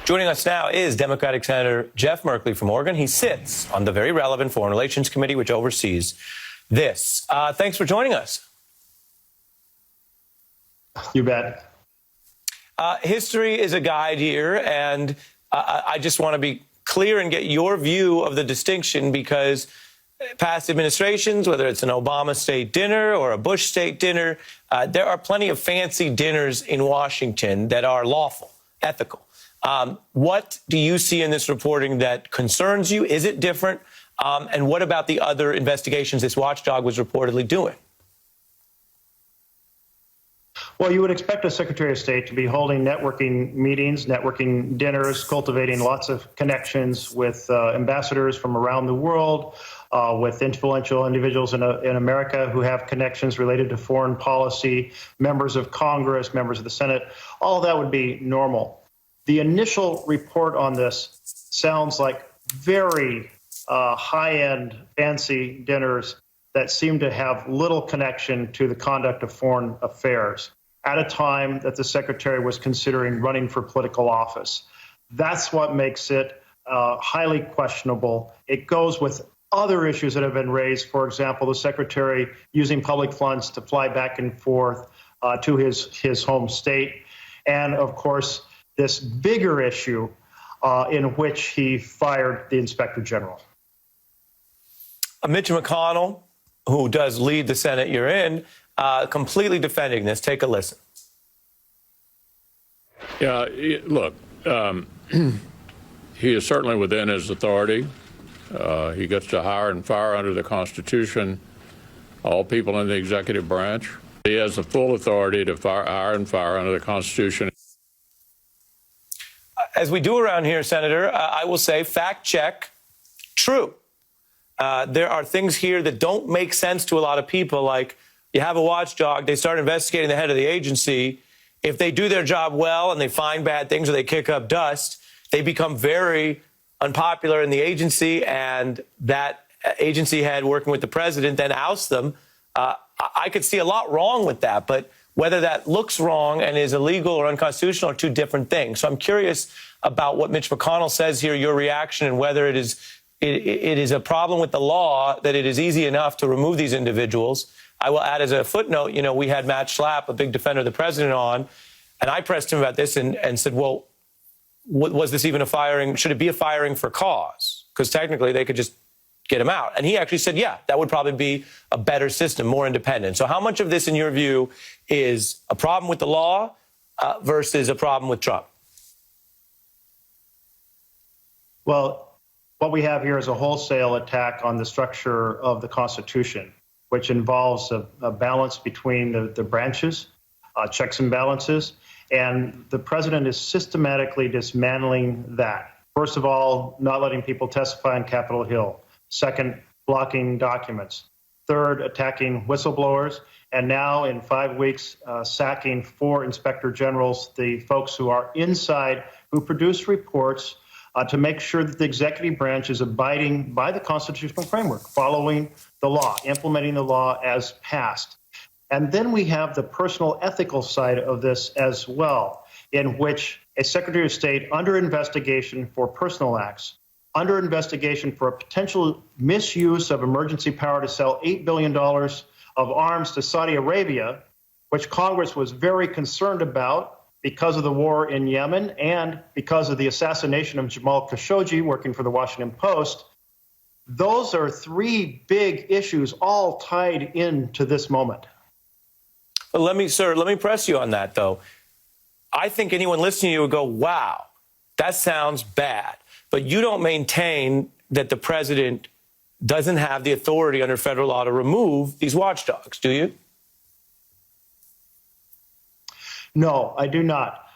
Joining us now is Democratic Senator Jeff Merkley from Oregon. He sits on the very relevant Foreign Relations Committee, which oversees this. Thanks for joining us. You bet. History is a guide here, and I just want to be clear and get your view of the distinction, because past administrations, whether it's an Obama state dinner or a Bush state dinner, there are plenty of fancy dinners in Washington that are lawful, ethical. What do you see in this reporting that concerns you? Is it different? And what about the other investigations this watchdog was reportedly doing? Well, you would expect a Secretary of State to be holding networking meetings, networking dinners, cultivating lots of connections with ambassadors from around the world, with influential individuals in America who have connections related to foreign policy, members of Congress, members of the Senate. All of that would be normal. The initial report on this sounds like very high-end, fancy dinners that seem to have little connection to the conduct of foreign affairs at a time that the secretary was considering running for political office. That's what makes it highly questionable. It goes with other issues that have been raised. For example, the secretary using public funds to fly back and forth to his home state. And of course, this bigger issue in which he fired the inspector general. Mitch McConnell, who does lead the Senate you're in, completely defending this. Take a listen. Yeah, look, he is certainly within his authority. He gets to hire and fire under the Constitution all people in the executive branch. He has the full authority to hire and fire under the Constitution. As we do around here, Senator, I will say fact check, true. There are things here that don't make sense to a lot of people, like you have a watchdog, they start investigating the head of the agency. If they do their job well and they find bad things or they kick up dust, they become very unpopular in the agency, and that agency head working with the president then ousts them. I could see a lot wrong with that, but whether that looks wrong and is illegal or unconstitutional are two different things. So I'm curious about what Mitch McConnell says here, your reaction, and whether it is a problem with the law that it is easy enough to remove these individuals. I will add as a footnote, we had Matt Schlapp, a big defender of the president, on, and I pressed him about this and said, well, was this even a firing? Should it be a firing for cause? Because technically they could just get him out. And he actually said, yeah, that would probably be a better system, more independent. So how much of this, in your view, is a problem with the law versus a problem with Trump? Well, what we have here is a wholesale attack on the structure of the Constitution, which involves a balance between the branches, checks and balances, and the president is systematically dismantling that. First of all, not letting people testify on Capitol Hill. Second, blocking documents. Third, attacking whistleblowers. And now, in 5 weeks, sacking 4 inspector generals, the folks who are inside, who produce reports to make sure that the executive branch is abiding by the constitutional framework, following the law, implementing the law as passed. And then we have the personal ethical side of this as well, in which a Secretary of State under investigation for personal acts, under investigation for a potential misuse of emergency power to sell $8 billion of arms to Saudi Arabia, which Congress was very concerned about because of the war in Yemen and because of the assassination of Jamal Khashoggi working for the Washington Post. Those are 3 big issues all tied into this moment. But let me press you on that, though. I think anyone listening to you would go, wow, that sounds bad. But you don't maintain that the president doesn't have the authority under federal law to remove these watchdogs, do you? No, I do not.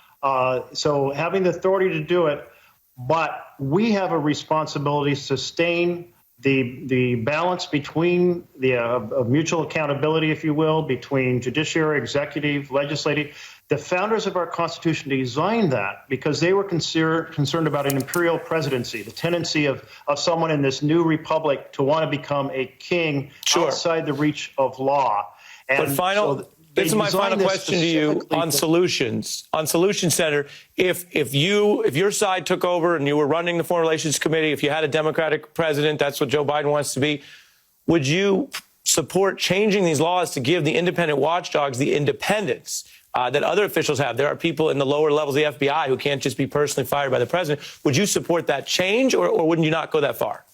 So having the authority to do it, but we have a responsibility to sustain the balance between the mutual accountability, if you will, between judiciary, executive, legislative. The founders of our Constitution designed that because they were concerned about an imperial presidency, the tendency of someone in this new republic to want to become a king outside the reach of law. And but This is my final question to you on solutions. On solutions, Senator, if your side took over and you were running the Foreign Relations Committee, if you had a Democratic president, that's what Joe Biden wants to be, would you support changing these laws to give the independent watchdogs the independence that other officials have? There are people in the lower levels of the FBI who can't just be personally fired by the president. Would you support that change, or wouldn't you not go that far?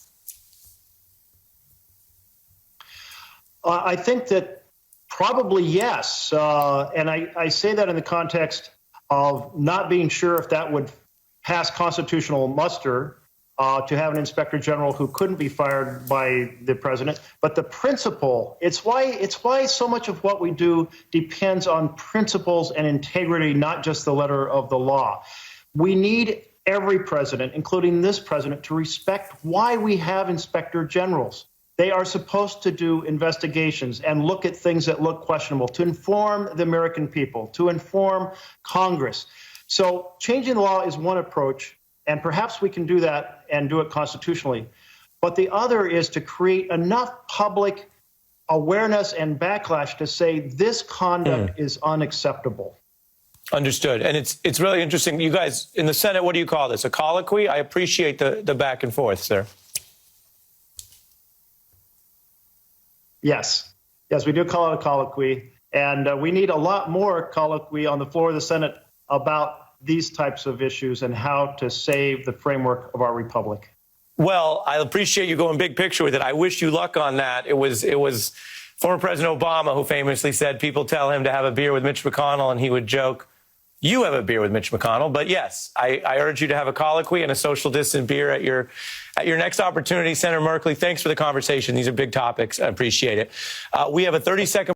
I think that probably yes. And I say that in the context of not being sure if that would pass constitutional muster to have an inspector general who couldn't be fired by the president. But the principle, it's why so much of what we do depends on principles and integrity, not just the letter of the law. We need every president, including this president, to respect why we have inspector generals. They are supposed to do investigations and look at things that look questionable, to inform the American people, to inform Congress. So changing the law is one approach, and perhaps we can do that and do it constitutionally. But the other is to create enough public awareness and backlash to say this conduct is unacceptable. Understood. And it's really interesting. You guys in the Senate, what do you call this? A colloquy? I appreciate the back and forth, sir. Yes, we do call it a colloquy, and we need a lot more colloquy on the floor of the Senate about these types of issues and how to save the framework of our republic. Well, I appreciate you going big picture with it. I wish you luck on that. It was former President Obama who famously said people tell him to have a beer with Mitch McConnell, and he would joke, "You have a beer with Mitch McConnell." But yes, I urge you to have a colloquy and a social distance beer at your next opportunity. Senator Merkley, thanks for the conversation. These are big topics. I appreciate it. We have a 30-second